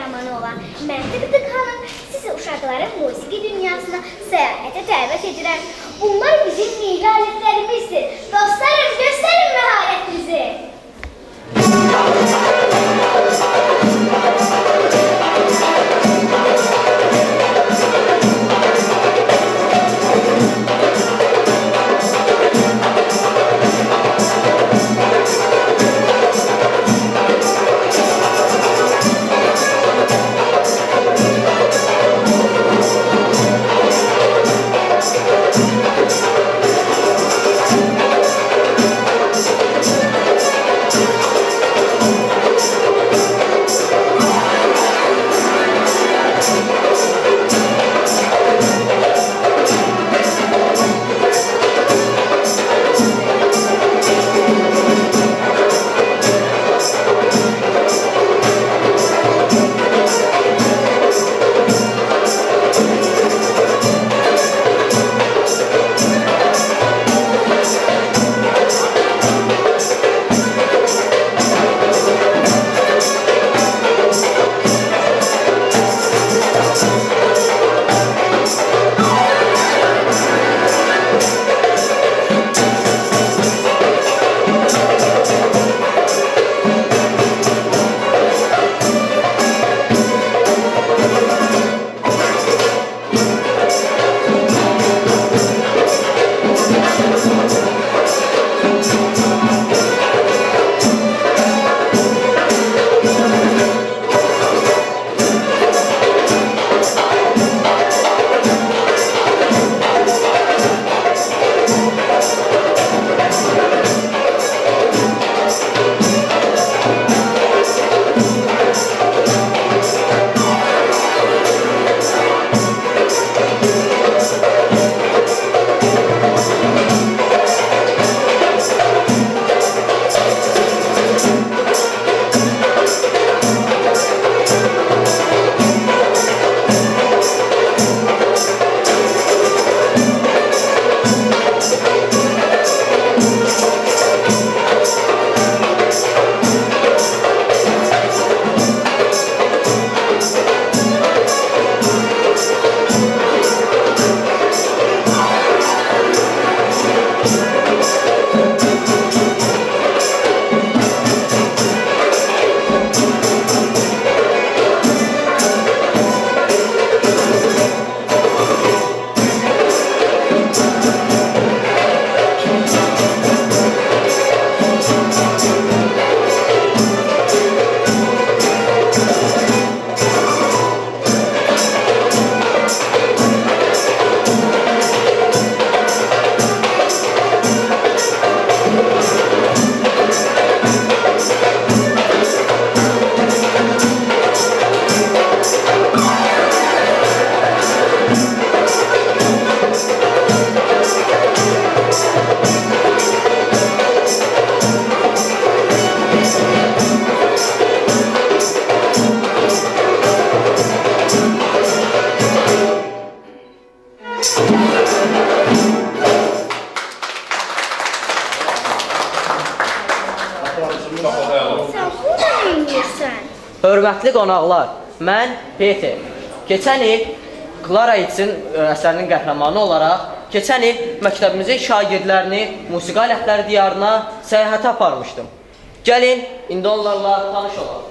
qəhrəmanı olan mən Dıqdıq xanım sizi uşaqların musiqi dünyasına səyahətə dəvət edirəm. Bunlar bizim milli alətlərimizdir. Dostlarım, göstərin məharətinizi. Hörmətli qonaqlar, mən Peter. Keçən il Klara üçün əsərinin qəhrəmanı olaraq keçən il məktəbimizin şagirdlərini musiqi alətləri diyarına səyahətə aparmışdım. Gəlin, indi onlarla tanış olaq.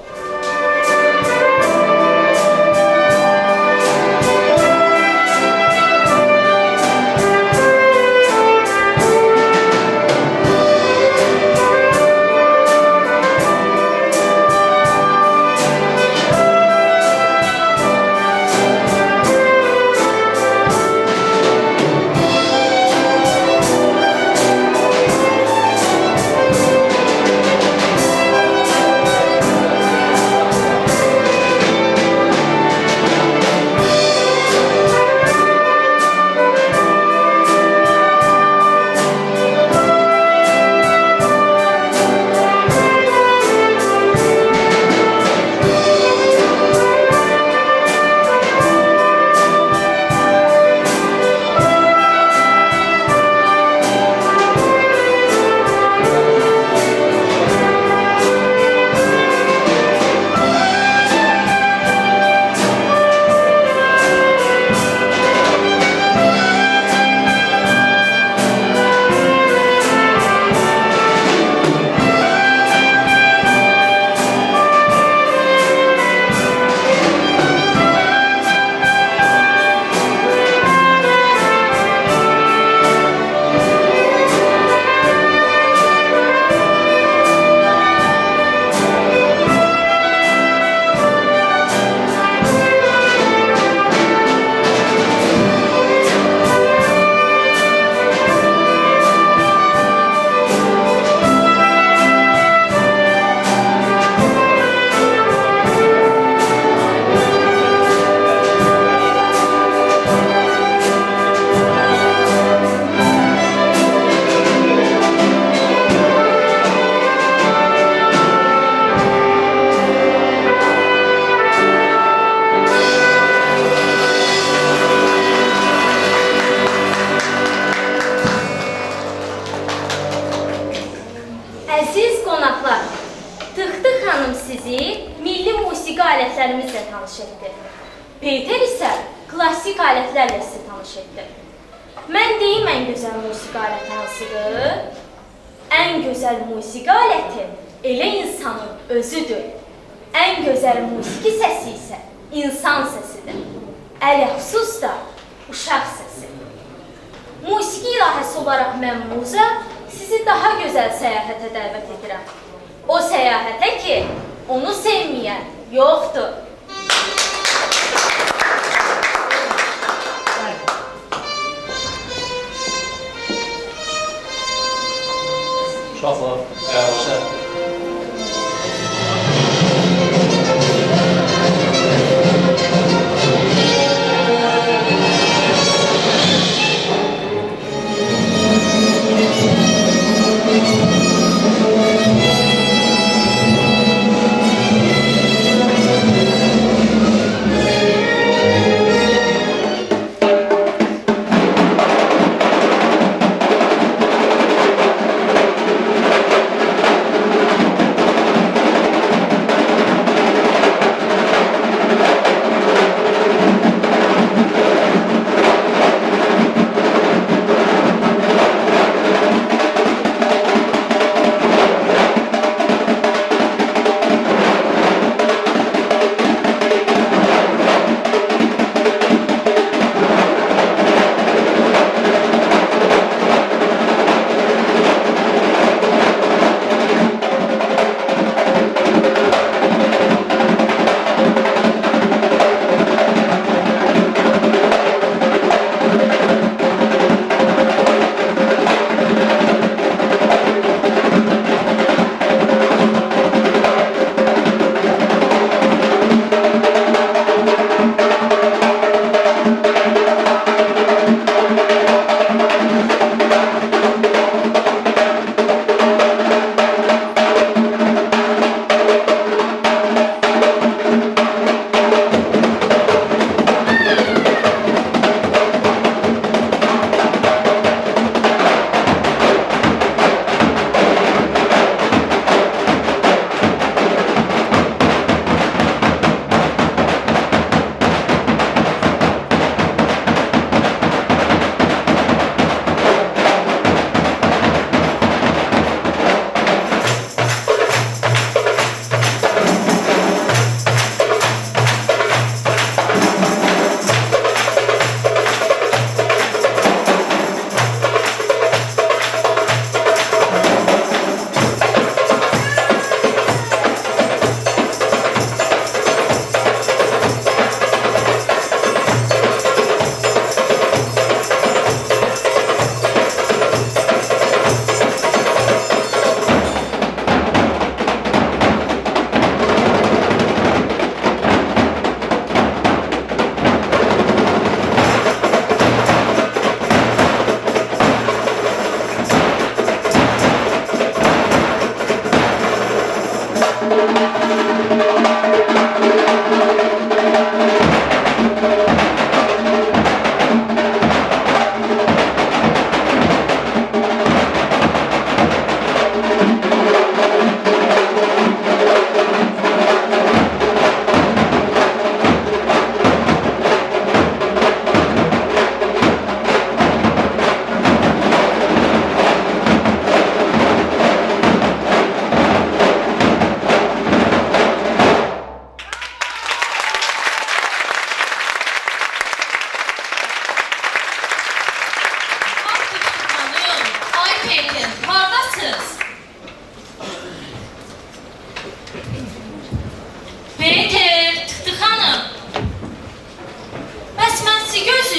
tanış etdi. Peter isə klassik alətlərlə sizi tanış etdi. Mən deyim ən gözəl musiqi aləti hansıdır? Ən gözəl musiqi aləti elə insanın özüdür. Ən gözəl musiqi səsi isə insan səsidir. Ələxüsus da uşaq səsi. Musiqi ilahəsi olaraq mən Muza sizi daha gözəl səyahətə dəvət edirəm. O səyahətə ki, onu sevməyən yoxdur. Uşaqlar, yaxşı.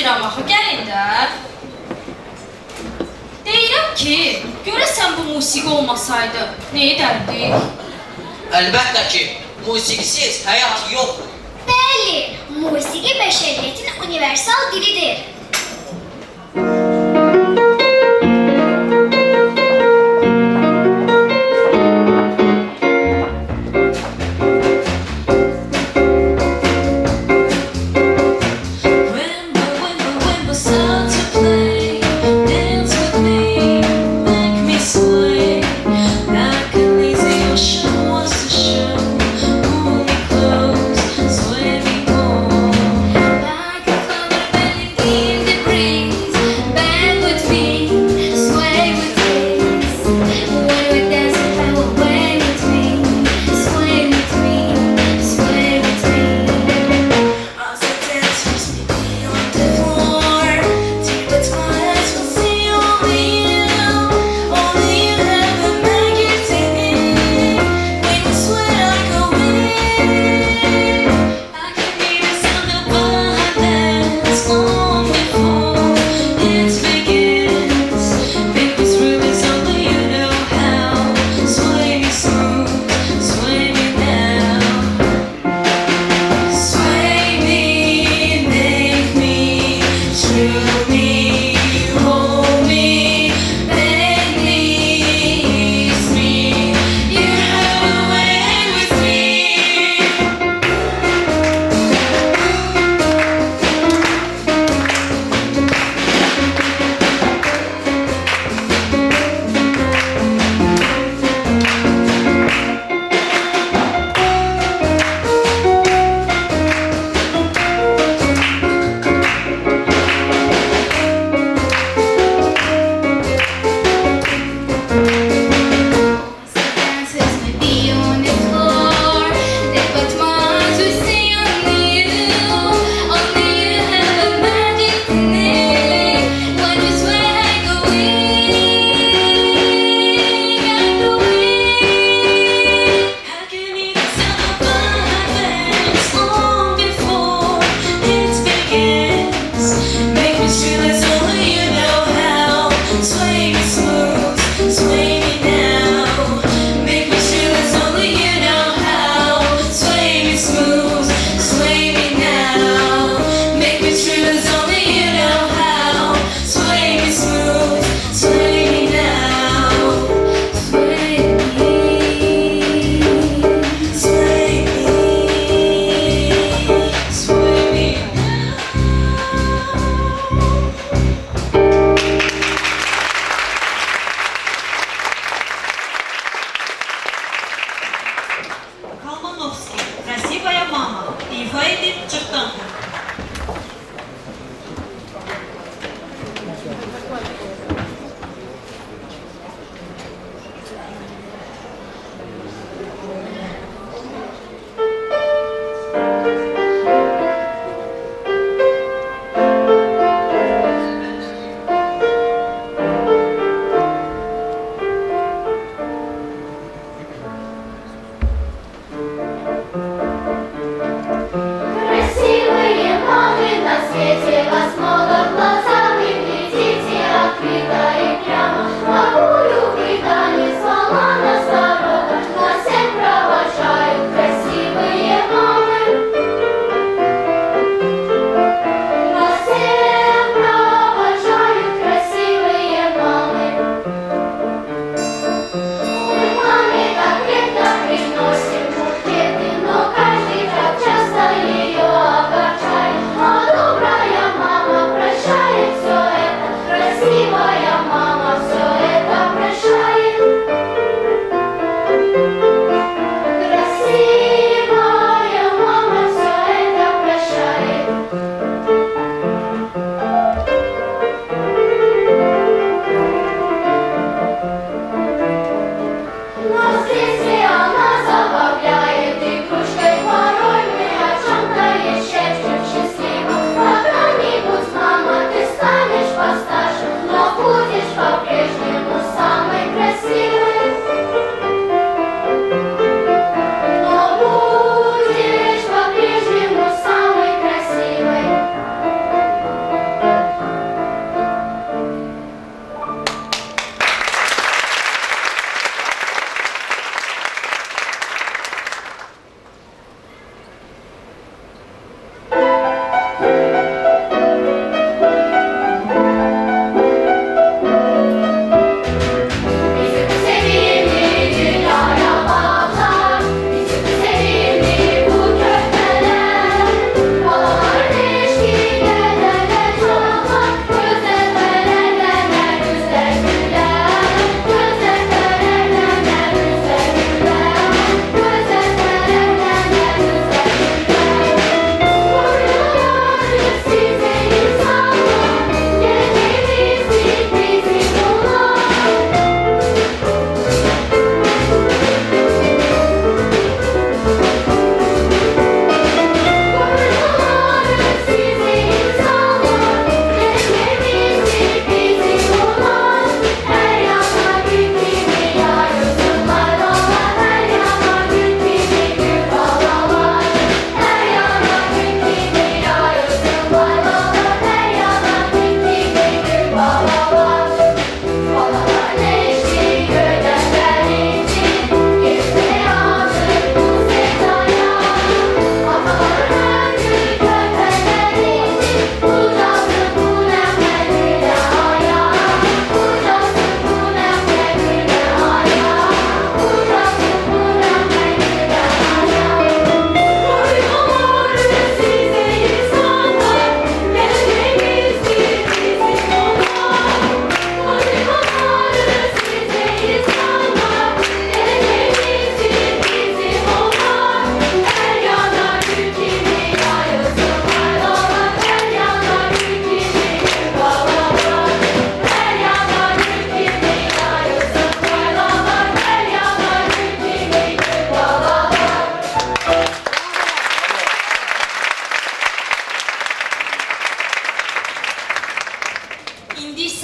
deyirəm axı, gəlin də. Deyirəm ki, görəsən bu musiqi olmasaydı, nə edərdik? Əlbəttə ki, musiqisiz həyat yoxdur. Bəli, musiqi bəşəriyyətin universal dilidir. Sway me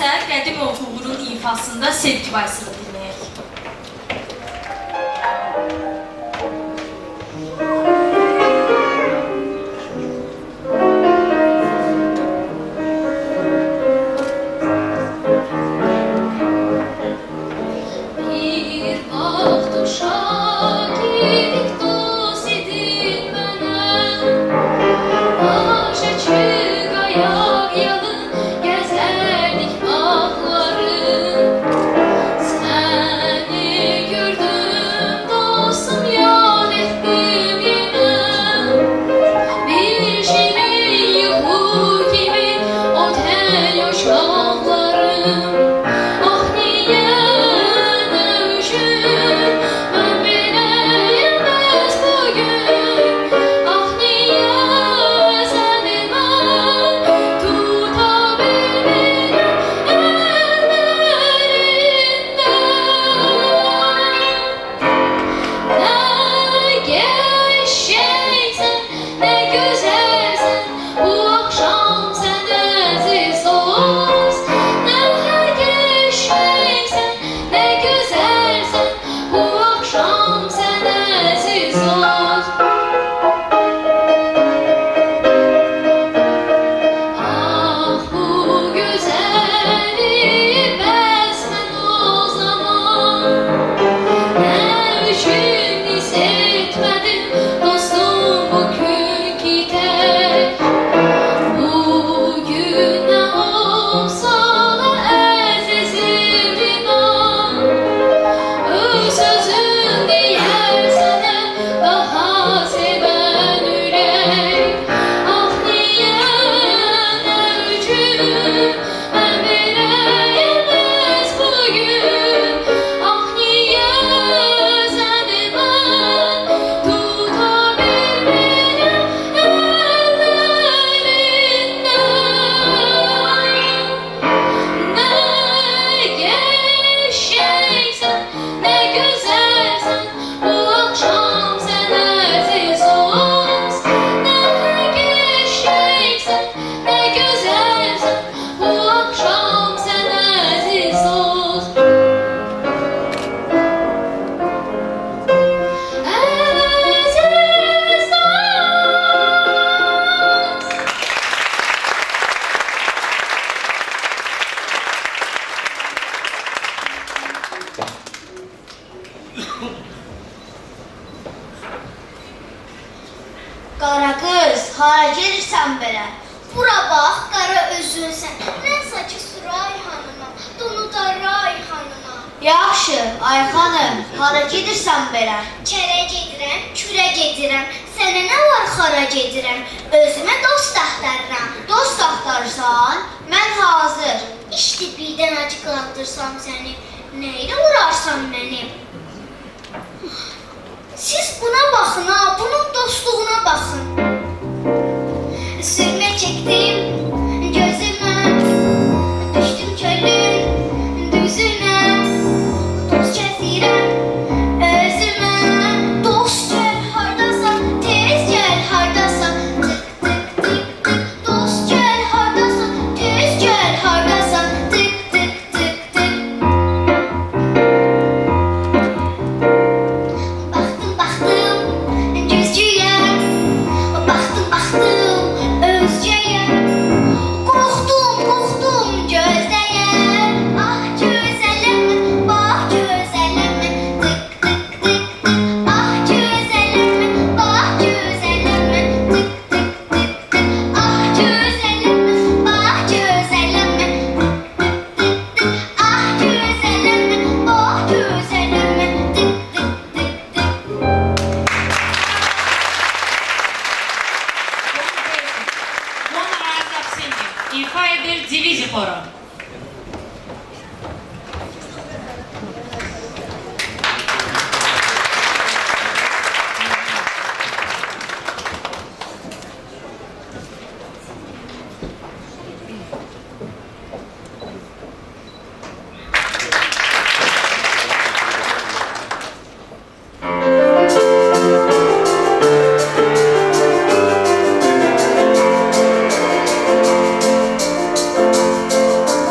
isə Qədimov Uğur'un ifasında Sevgi Baysını dinləyək. Bir vaxt uşaq idik dost idin mənə, Aşa çıx ayaq yalın gəzərdik bağları. Səni gördüm dostum, yad etdim yenə, Bir şirin yuxu kimi o tel uşaqlarım. Ah niyə nə üçün mən beləyəm bəs bugün, Ah niyə səni mən tuta bilmirəm əllərindən. Nə qəşəngsən, nə gözəlsən, bu axşam sən əziz dost. Nə qəşəngsən, nə gözəlsən, bu axşam sən əziz dost. Ah bu gözəli bəs mən o zaman Nə üçün hiss etmədim dostum bugünkü tək. Bugün nə olsa da əzizim inan, Öz sözün deyərsənə daha sevən ürək. Ah niyə nə üçün mən beləyəm bəs bugün, Ah niyə səni mən tuta bilmirəm əllərindən. Nə qəşəngsən, nə gözəlsən, bu axşam sən əziz dost. Nə qəşəngsən, nə gözəlsən, bu axşam sən əziz dost. Əziz dost. Qara qız, hara gedirsən belə? Bura bax, qara özünsən. Mən saçı Suray xanıma, donu da Ray xanıma. Yaxşı, ay xanım, hara gedirsən belə? Kərə gedirəm, kürə gedirəm. Sənə nə var xara gedirəm? Özümə dost axtarıram. Dost axtarsan, mən hazır. İşte birdən acıqlandırsam səni, nə ilə uğraşsam məni? Siz buna baxın ha, bunun dostluğuna baxın. Sürmə çəkdim gözümə, düşdüm çölün düzünə. Dost kəsirəm özümə, dost gəl hardasan, tez gəl hardasan. Tık tık tık tık, dost gəl hardasan, tez gəl hardasan. Tık tık tık tık. Baxdım baxdım güzgüyə, baxdım baxdım özgəyə. Qorxdum qorxdum gözləyə, ah gözəlimə, bax gözəlimə. Tık tık tık tık, ah gözəlimə, bax gözəlimə. Tık tık tık tık, ah gözəlimə, bax gözəlimə. Tık tık tık tık, ah gözəlimə, bax gözəlimə. Tık tık tık tık. One Rise of Singing. İfa edir Divizi Koro. Nə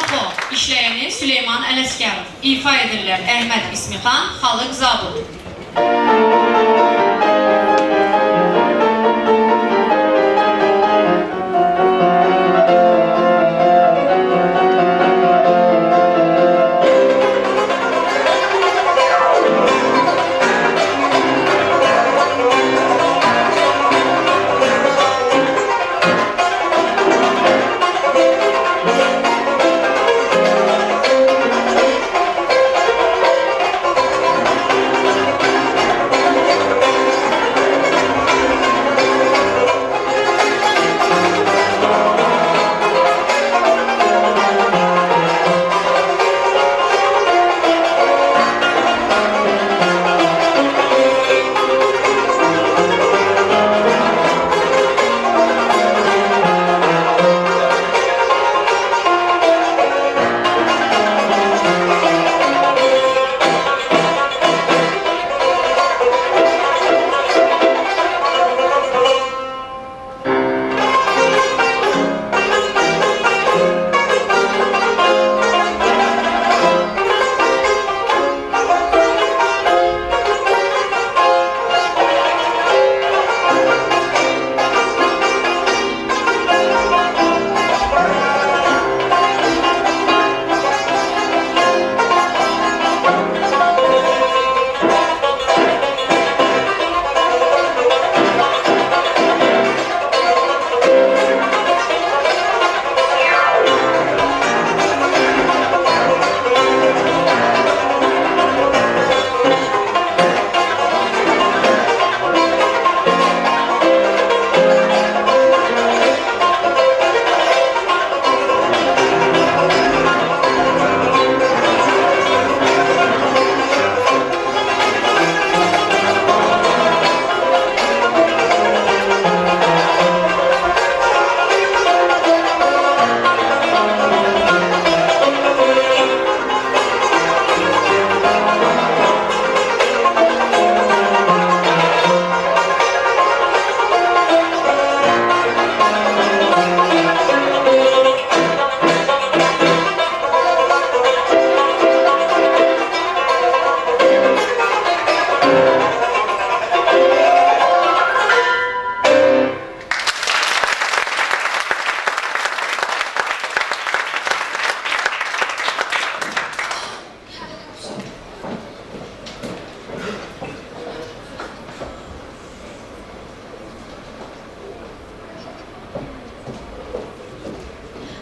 Lopo işləyəni Süleyman Ələsgərov. İfa edirlər Əhməd İsmixan, Xalıq Zabur.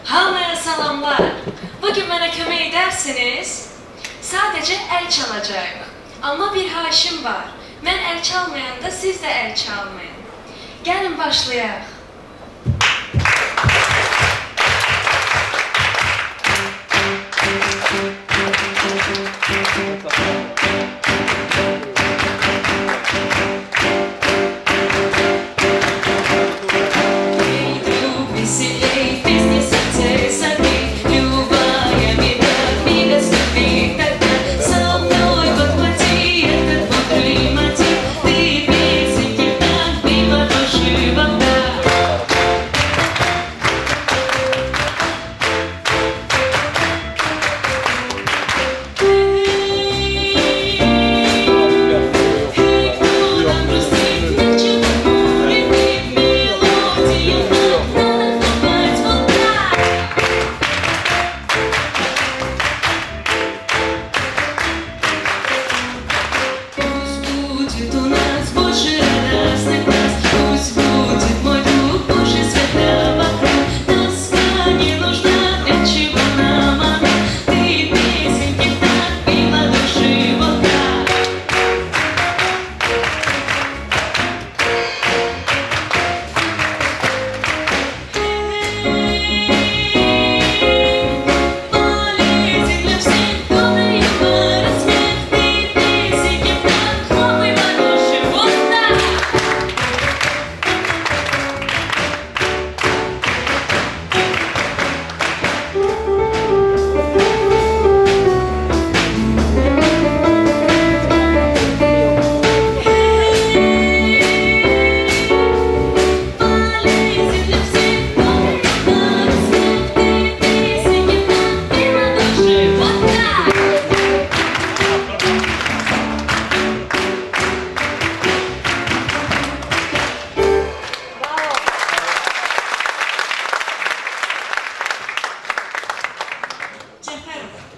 Hamıya salamlar. Bugün mənə kömək edərsiniz. Sadəcə əl çalacaq. Amma bir haşim var. Mən əl çalmayanda siz də əl çalmayın. Gəlin başlayaq.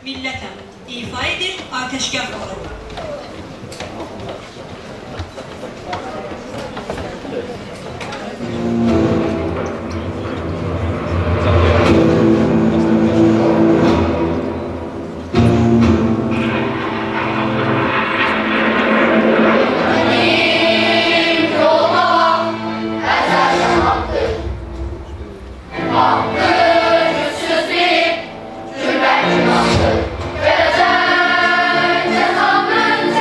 millətəm. İfa edir, ateşkar olur. Vereceğim cezaların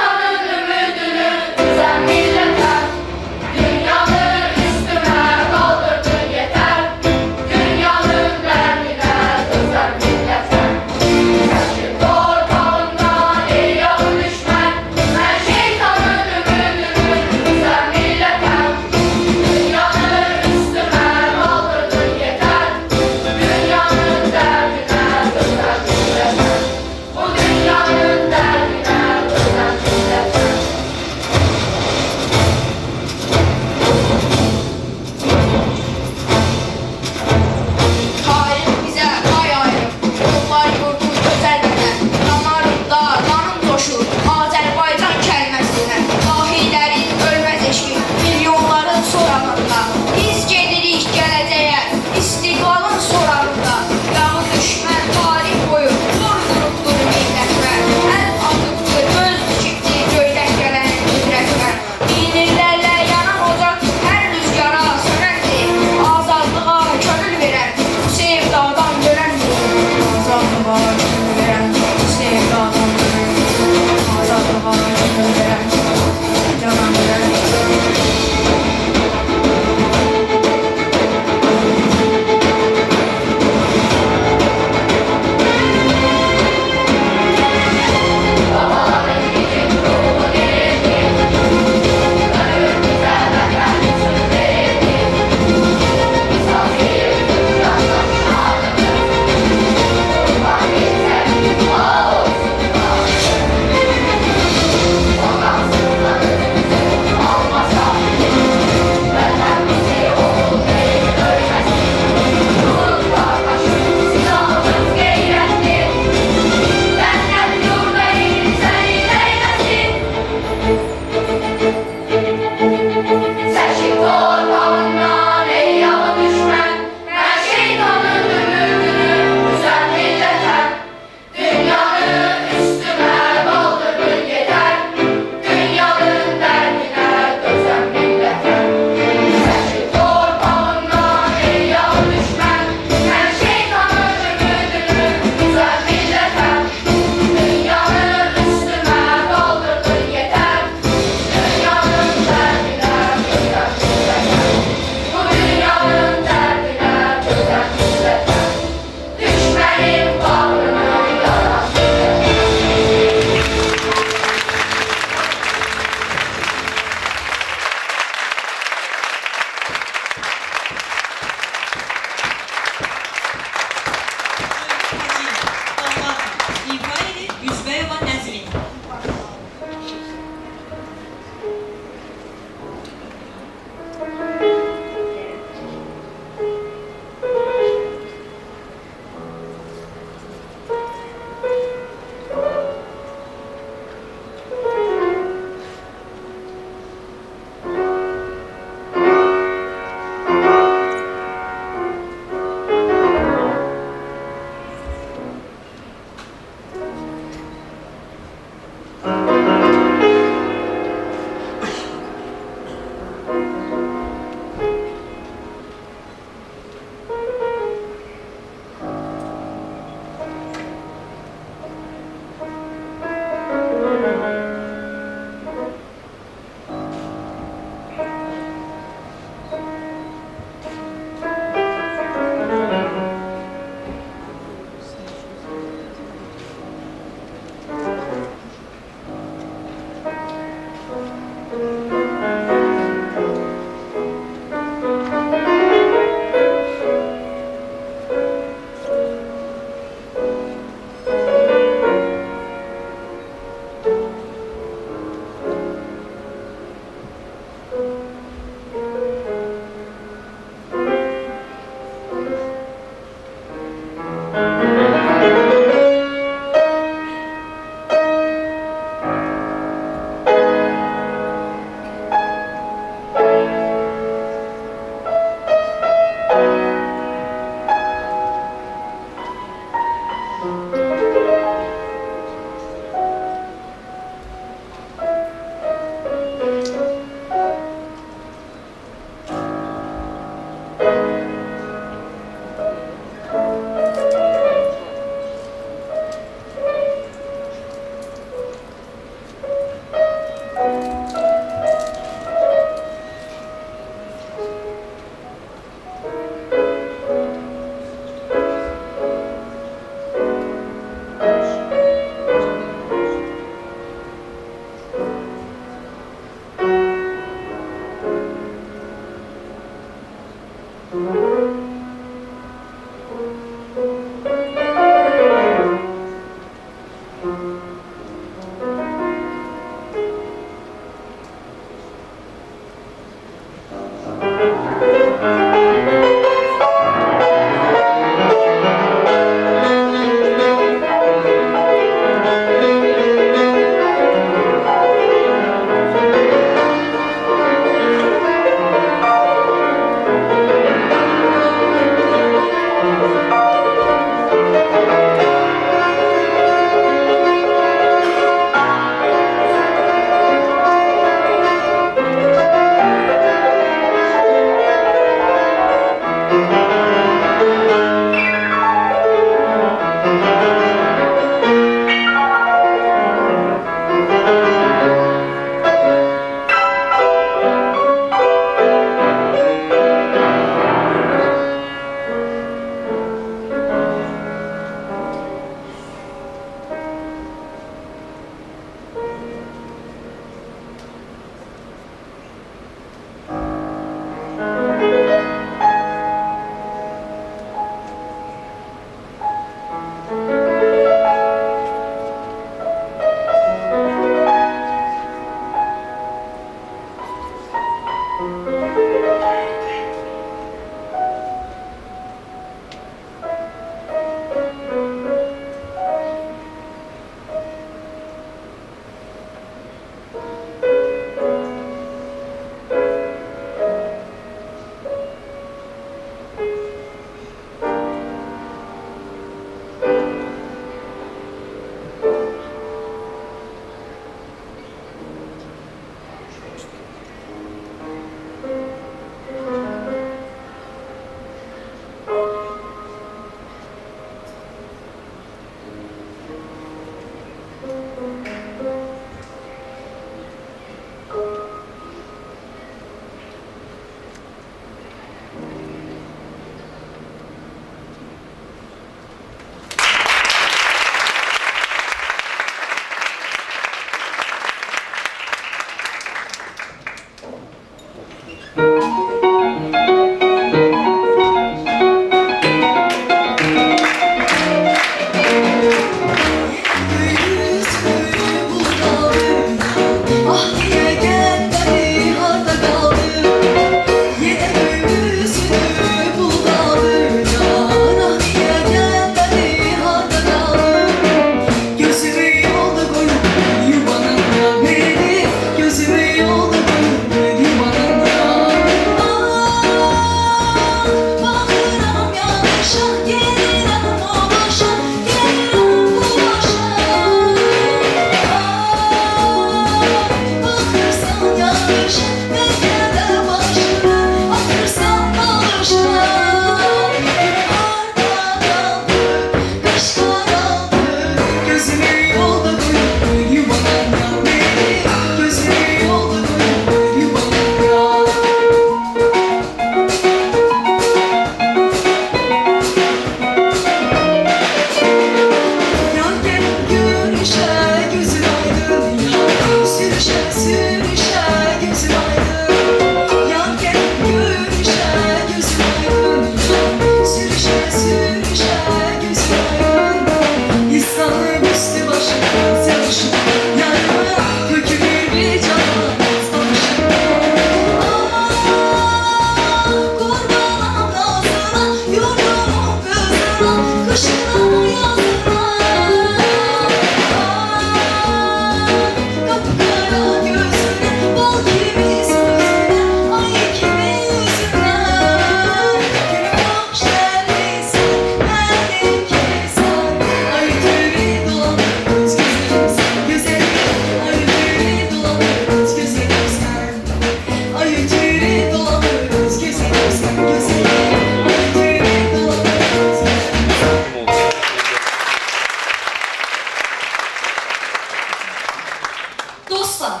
Dostlar,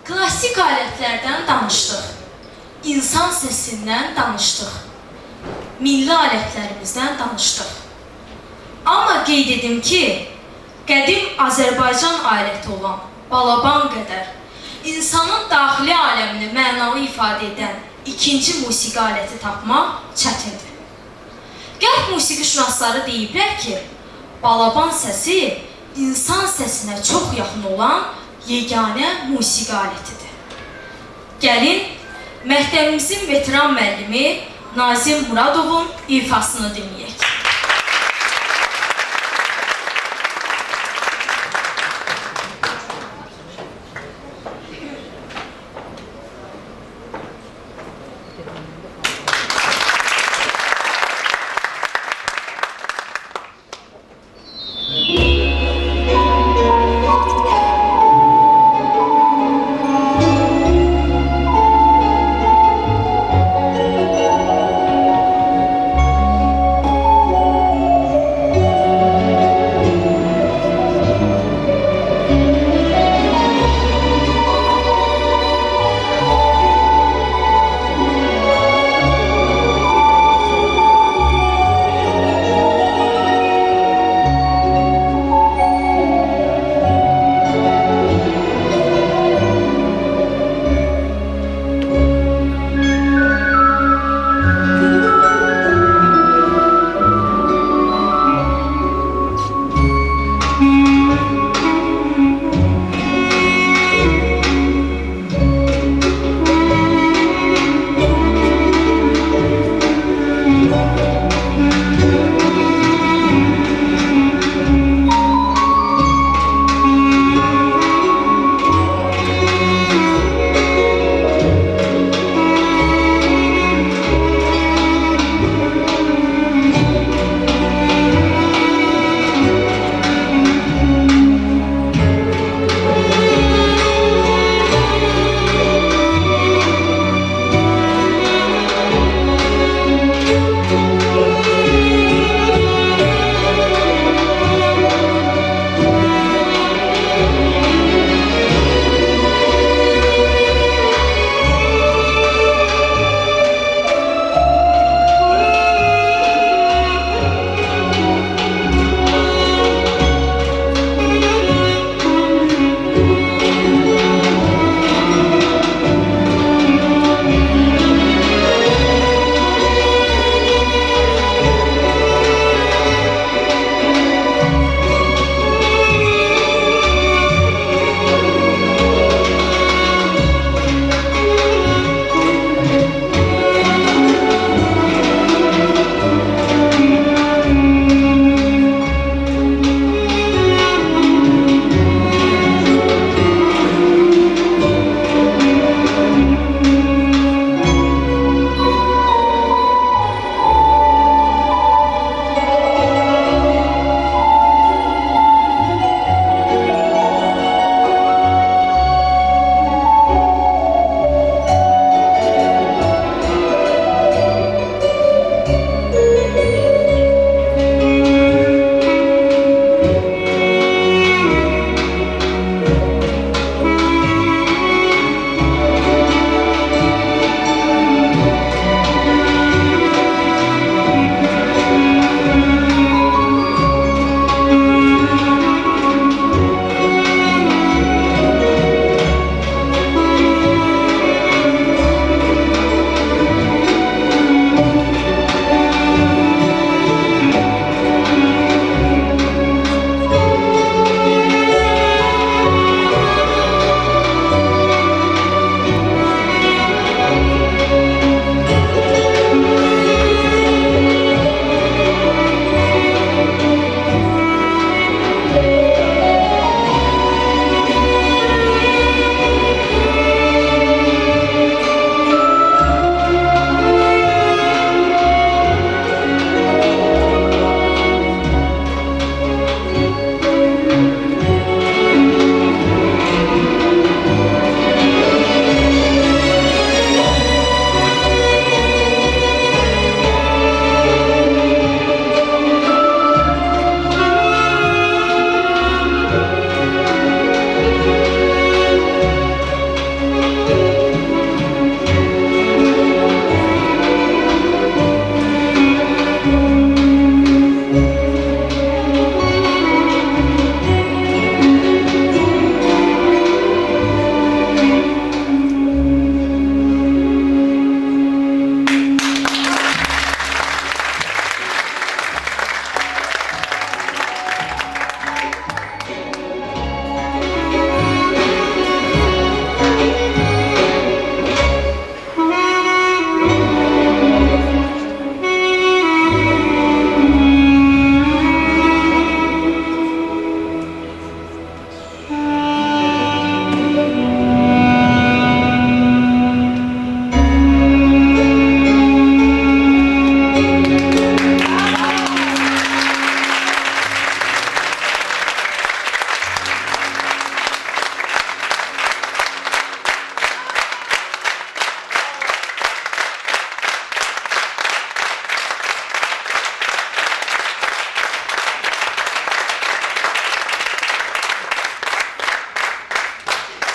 klassik alətlərdən danışdıq. İnsan sesindən danışdıq. Milli alətlərimizdən danışdıq. Amma qeyd edim ki, qədim Azərbaycan aləti olan balaban qədər insanın daxili aləmini mənalı ifadə edən ikinci musiqi aləti tapmaq çətindir. Qərb musiqişünasları deyiblər ki, balaban səsi insan səsinə çox yaxın olan yeganə musiqi alətidir. Gəlin, məktəbimizin veteran müəllimi Nazim Muradovun ifasını dinləyək.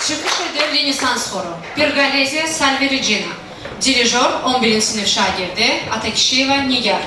Çıxış edir Renesans xoru. Pirqalezi Salvericina. Dirijor 11-ci sinif şagirdi Atakişiyeva Nigar.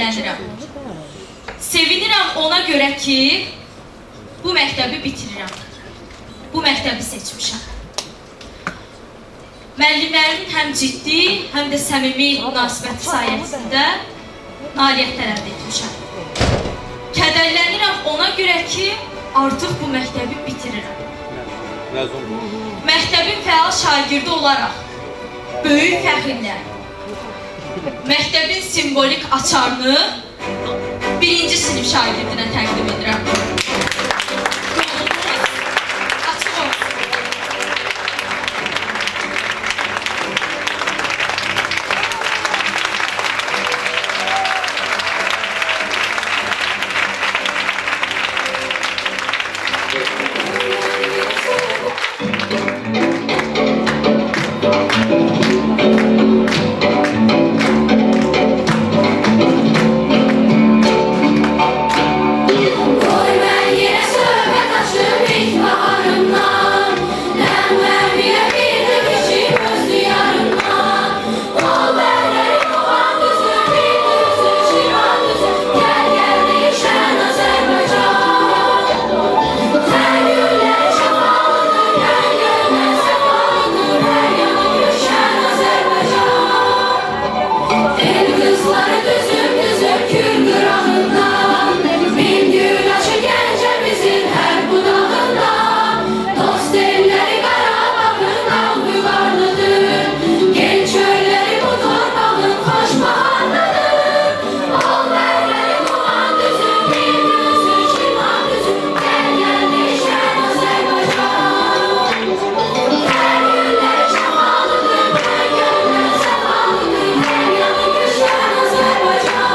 kədərlənirəm. Sevinirəm ona görə ki, bu məktəbi bitirirəm. Bu məktəbi seçmişəm. Müəllimlərimin həm ciddi, həm də səmimi münasibəti sayəsində nailiyyətlər əldə etmişəm. Kədərlənirəm ona görə ki, artıq bu məktəbi bitirirəm. Məktəbin fəal şagirdi olaraq, böyük fəxrimlə, məktəbin simvolik açarını 1-ci sinif şagirdinə təqdim edirəm. Yolunuz açıq olsun. Koy ben yine söhbət açım ilk baharımdan. Lənvəmiyə bir də biçim öz diyarımdan. Ol bərlərim oğan düzür, bir düzür, şivan düzür. Gəl gəl deyişən Azərbaycan. Hər güllər şəfalıdır, hər göllər səfalıdır. Hər yanı gülşən Azərbaycan. El qızları düzüm düzüm kül qırağından. Min gül açı gəncəmizin hər budağından. Dost elləri Qarabağın ağ vüqarlıdır. Gen çölləri bu torpağın xoş baharlıdır. Ol bərlərim oğan düzüm, bir düzüm, şivan düzüm. Gəl gəl deyişən Azərbaycan. Hər güllər şəfalıdır, hər göllər səfalıdır. Hər yanı gülşən Azərbaycan.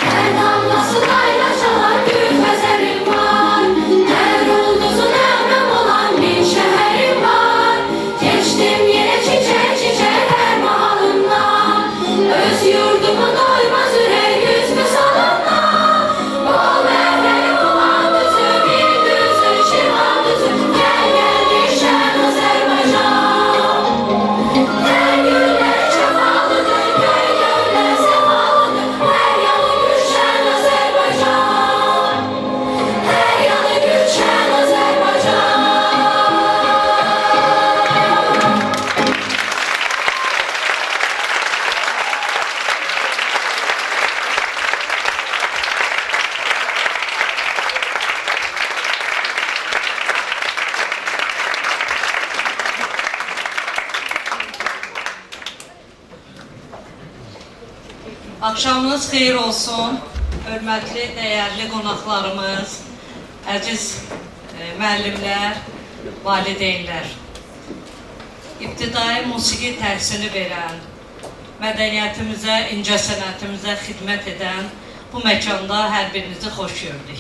Hər damlası layla çalar gül xəzərim var. Hər ulduzu nəğməm olan min şəhərim var. Keçdim yenə çiçək çiçək hər mahalından. Öz yurdumun doymaz ürək yüz misalından. Ol bərlərim oğan düzü, bir düzü, şivan düzü. Gəl gəl deyişən Azərbaycan. Hər güllər şəfalıdır, göy göllər səfalıdır. Hər yanı gülşən Azərbaycan. Hər yanı gülşən Azərbaycan. Axşamınız xeyir olsun, hörmətli, dəyərli qonaqlarımız, əziz müəllimlər, valideynlər. İbtidai musiqi təhsili verən, mədəniyyətimizə, incəsənətimizə xidmət edən bu məkanda hər birinizi xoş gördük.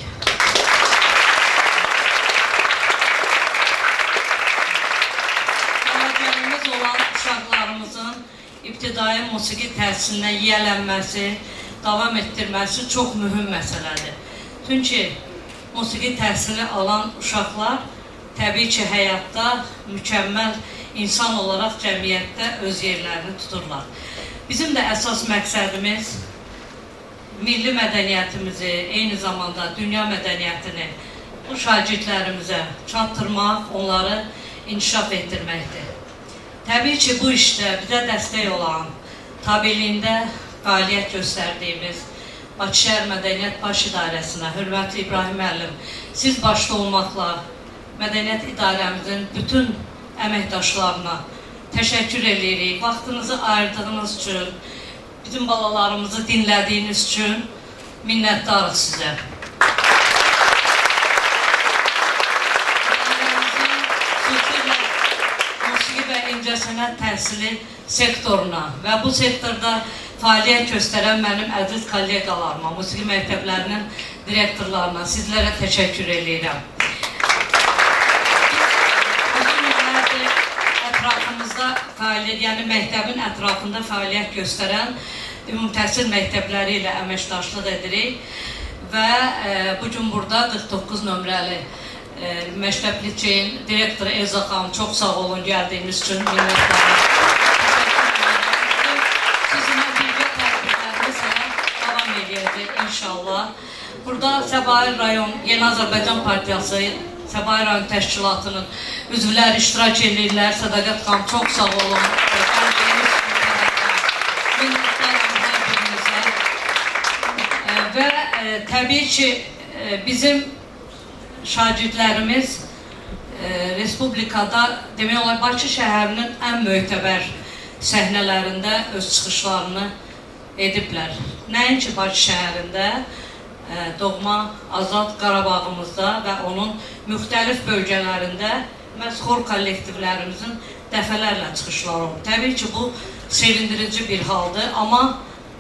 Gələcəyimiz olan uşaqlarımızın ibtidai musiqi təhsilinə yiyələnməsi, davam etdirməsi çox mühüm məsələdir. Çünki musiqi təhsili alan uşaqlar təbii ki, həyatda mükəmməl insan olaraq cəmiyyətdə öz yerlərini tuturlar. Bizim də əsas məqsədimiz milli mədəniyyətimizi, eyni zamanda dünya mədəniyyətini bu şagirdlərimizə çatdırmaq, onları inkişaf etdirməkdir. Təbii ki, bu işdə bizə dəstək olan, tabeliyində fəaliyyət göstərdiyimiz Bakı Şəhər Mədəniyyət Baş İdarəsinə, hörmətli İbrahim müəllim, siz başda olmaqla mədəniyyət idarəmizin bütün əməkdaşlarına təşəkkür edirik. Vaxtınızı ayırdığınız üçün, bizim balalarımızı dinlədiyiniz üçün minnətdarıq sizə. Musiqi və incəsənət təhsili sektoruna və bu sektorda fəaliyyət göstərən mənim əziz kolleqalarıma, musiqi məktəblərinin direktorlarına, sizlərə təşəkkür edirəm. Uzun illərdir ətrafımızda fəaliyyət, yəni məktəbin ətrafında fəaliyyət göstərən ümumi təhsil məktəbləri ilə əməkdaşlıq edirik və bu gün burada 49 nömrəli Məktəb Liseyin direktoru Elza xanım, çox sağ olun gəldiyiniz üçün minnətdarım. Sizinlə birgə tədbirlərimiz davam edəcək inşallah. Burada Səbail rayon Yeni Azərbaycan Partiyası Səbail rayon təşkilatının üzvləri iştirak edirlər. Sədaqət xanım, çox sağ olun. Minnətdarım hər birinizə. Və təbii ki, bizim şagirdlərimiz Respublikada, demək olar, Bakı şəhərinin ən möhtəbər səhnələrində öz çıxışlarını ediblər. Nəinki Bakı şəhərində, doğma Azad Qarabağımızda və onun müxtəlif bölgələrində məhz xor kollektivlərimizin dəfələrlə çıxışları olub. Təbii ki, bu sevindirici bir haldır, amma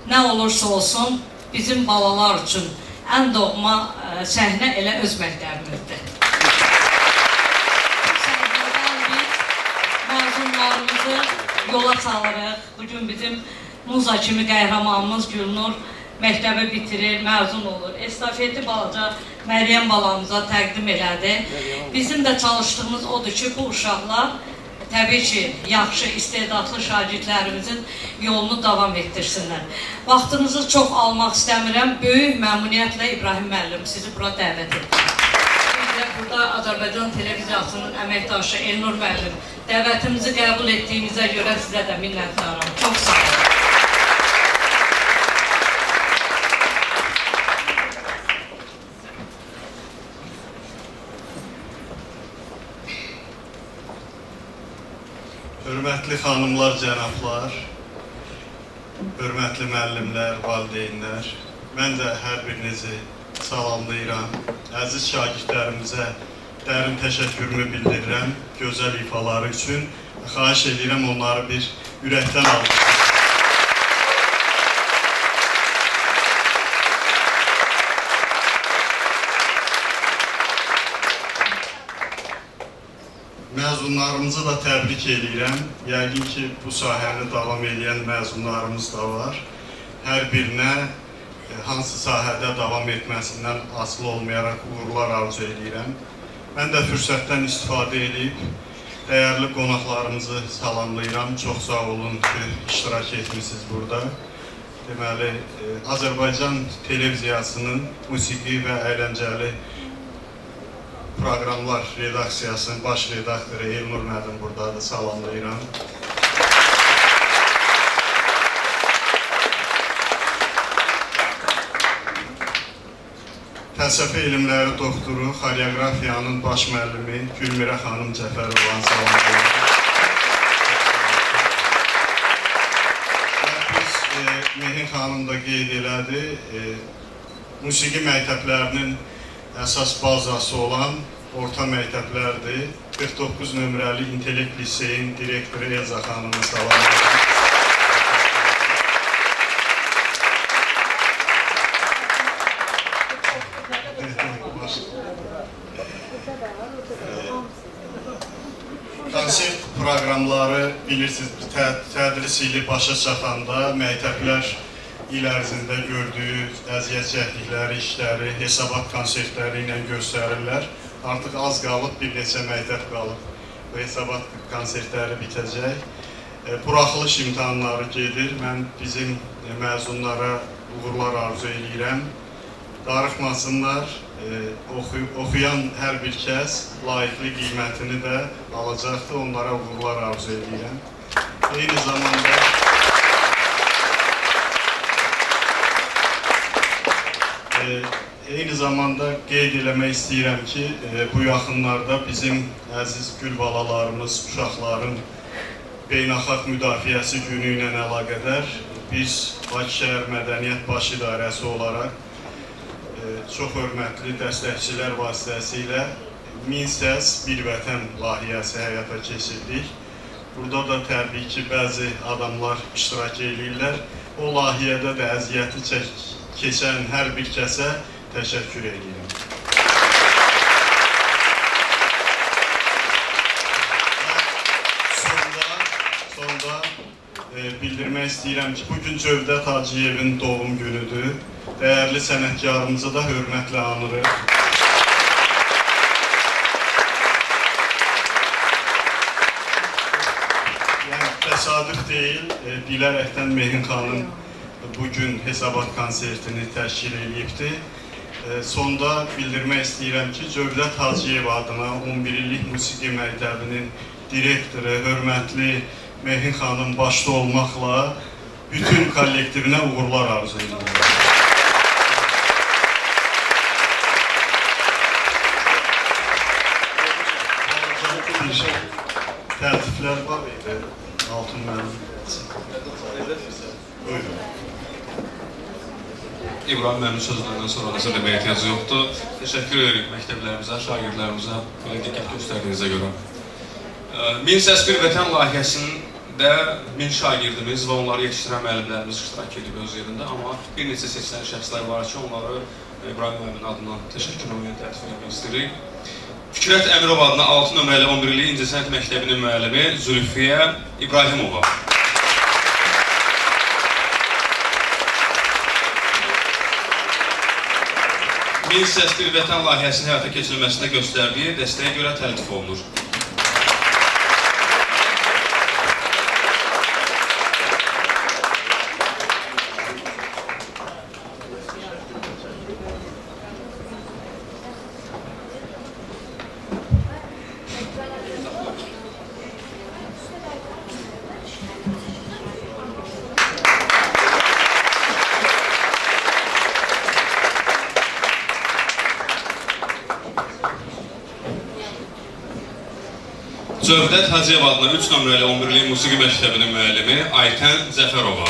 nə olursa olsun bizim balalar üçün ən doğma səhnə elə öz məktəbimizdir. Bu səhnədən biz məzunlarımızı yola salırıq. Bugün bizim Muza kimi qəhrəmanımız Gülnur məktəbi bitirir, məzun olur. Estafeti balaca Məryəm balamıza təqdim elədi. Bizim də çalışdığımız odur ki, bu uşaqlar təbii ki, yaxşı, istedadlı şagirdlərimizin yolunu davam etdirsinlər. Vaxtınızı çox almaq istəmirəm. Böyük məmnuniyyətlə İbrahim müəllim sizi bura dəvət edir. Biz də burada Azərbaycan Televiziyasının əməkdaşı Elnur müəllim dəvətimizi qəbul etdiyinizə görə sizə də minnətdaram. Çox sağ olun. Hörmətli xanımlar, cənablar, hörmətli müəllimlər, valideynlər, mən də hər birinizi salamlayıram. Əziz şagirdlərimizə dərin təşəkkürümü bildirirəm gözəl ifaları üçün. Xahiş edirəm onları bir ürəkdən almışsınız. Məzunlarımızı da təbrik edirəm. Yəqin ki, bu sahəni davam edən məzunlarımız da var. Hər birinə hansı sahədə davam etməsindən asılı olmayaraq uğurlar arzu edirəm. Mən də fürsətdən istifadə edib dəyərli qonaqlarımızı salamlayıram. Çox sağ olun ki, iştirak etmişsiniz burada. Deməli, Azərbaycan Televiziyasının musiqi və əyləncəli proqramlar redaksiyasının baş redaktoru Elnur müəllim buradadır, salamlayıram. Fəlsəfə elmləri doktoru, xoreografiyanın baş müəllimi Gülmirə xanım Cəfərovanı salamlayıram. Biz Mehin xanım da qeyd elədi, musiqi məktəblərinin əsas bazası olan orta məktəblərdir. 49 nömrəli İntellekt Liseyin direktoru Elza xanımı salamlayıram. Konsert proqramları bilirsiniz, tədris ili başa çatanda məktəblər il ərzində gördüyü əziyyət çəkdikləri işləri, hesabat konsertləri ilə göstərirlər. Artıq az qalıb, bir neçə məktəb qalıb. Bu hesabat konsertləri bitəcək. Buraxılış imtahanları gedir. Mən bizim məzunlara uğurlar arzu edirəm. Darıxmasınlar, oxuyan hər bir kəs layiqli qiymətini də alacaqdır. Onlara uğurlar arzu edirəm. Eyni zamanda qeyd eləmək istəyirəm ki, bu yaxınlarda bizim əziz gül balalarımız, uşaqların beynəlxalq müdafiəsi günü ilə əlaqədar biz Bakı şəhər Mədəniyyət Baş İdarəsi olaraq çox hörmətli dəstəkçilər vasitəsilə Min səs, bir vətən layihəsi həyata keçirdik. Burada da təbii ki, bəzi adamlar iştirak edirlər. O layihədə də əziyyəti keçən hər bir kəsə təşəkkür edirəm. Sonda bildirmək istəyirəm ki, bugün Cövdət Hacıyevin doğum günüdür. Dəyərli sənətkarımızı da hörmətlə anırıq. Yəni, təsadüf deyil, bilərəkdən Mehin xanım bugün hesabat konsertini təşkil edibdir. Sonda bildirmək istəyirəm ki, Cövdət Hacıyev adına 11 illik musiqi məktəbinin direktoru, hörmətli Mehin xanım başda olmaqla bütün kollektivinə uğurlar arzu edirəm. Təltiflər var idi, Altun mənim. Buyurun. İbrahim mənim sözlərindən sonra nəsə deməyə ehtiyacı yoxdur. Təşəkkür edirik məktəblərimizə, şagirdlərimizə belə diqqət göstərdiyinizə görə. Min Səs Bir Vətən layihəsində 1000 şagirdimiz və onları yetişdirən müəllimlərimiz iştirak edib öz yerində, amma bir neçə seçilən şəxslər var ki, onları İbrahim müəllimin adından təşəkkür olmayan tərtib etmək istəyirik. Fikrət Əmirov adına 6 nömrəli 11 illik İncəsənət Məktəbinin müəllimi Zülfiyə İbrahimova. Min Səs Bir Vətən layihəsinin həyata keçirilməsində göstərdiyi dəstəyə görə təltif olunur. Cövdət Hacıyev adına 3 nömrəli 11 illik musiqi məktəbinin müəllimi Aytən Zəfərova.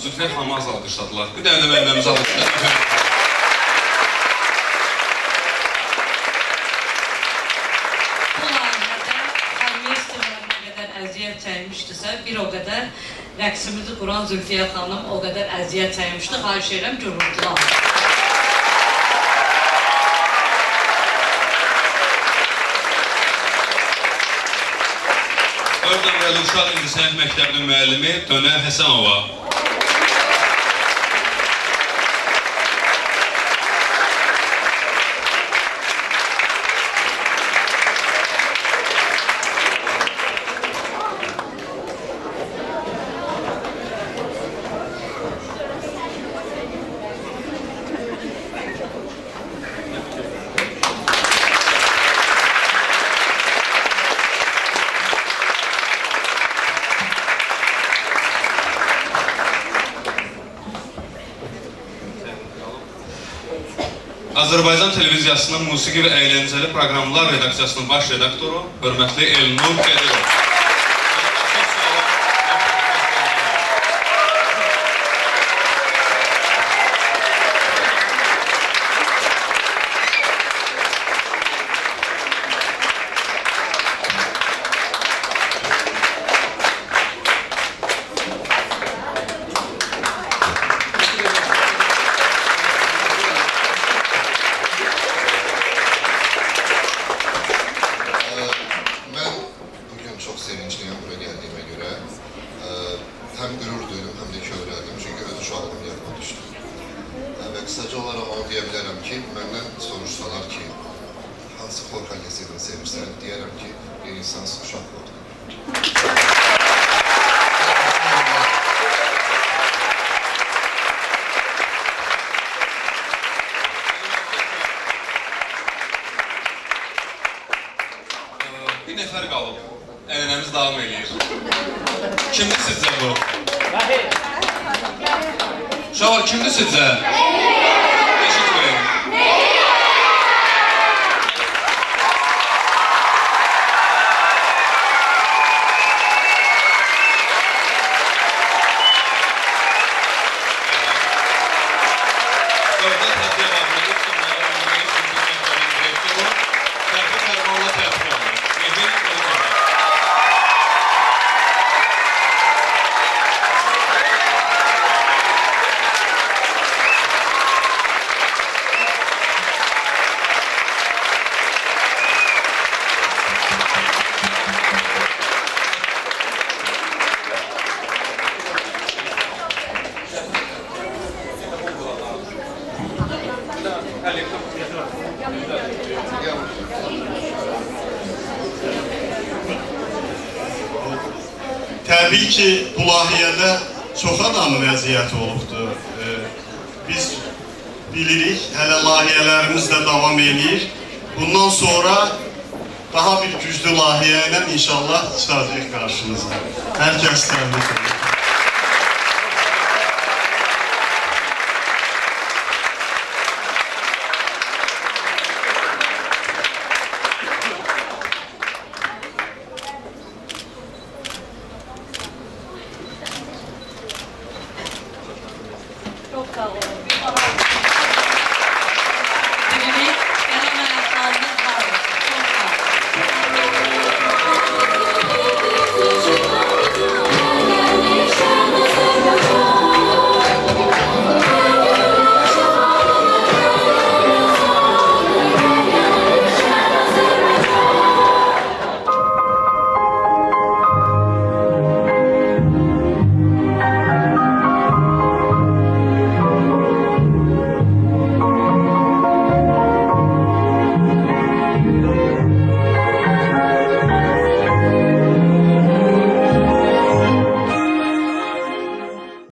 Zülfiyə xanımı az alqışladılar. Bir dənə də müəllimimizi alqışladılar. Bu layihədə orkestrlər nə qədər əziyyət çəkmişdisə, bir o qədər rəqsimizi quran Zülfiyə xanım o qədər əziyyət çəkmişdi. Xahiş edirəm, gurultular. Dörd nömrəli Uşaq İncəsənət Məktəbinin müəllimi Dönə Həsənova. Azərbaycan televiziyasının musiqi və əyləncəli proqramlar redaksiyasının baş redaktoru, hörmətli Elnur Qədirov. Hem gurur duydum hem de kövrəldim çünkü öz uşağımın yanına düşdüm. Ve kısaca olarak onu diyebilirim ki, benden soruşsalar ki, hansı folk ailesiyle sevmişsən, deyərəm ki, bir insansız uşaq oldu. Bir nəfər qalıb, ənənəmiz davam edir. Kimdir sizcə bu? Uşaqlar, kimdir sizcə? Eşitməyin. Təbii ki, bu layihədə çox adamın əziyyəti olubdur. Biz bilirik, hələ layihələrimiz də davam edir. Bundan sonra daha bir güclü layihə ilə inşallah çıxacaq qarşınıza. Hər kəs təbrik edir.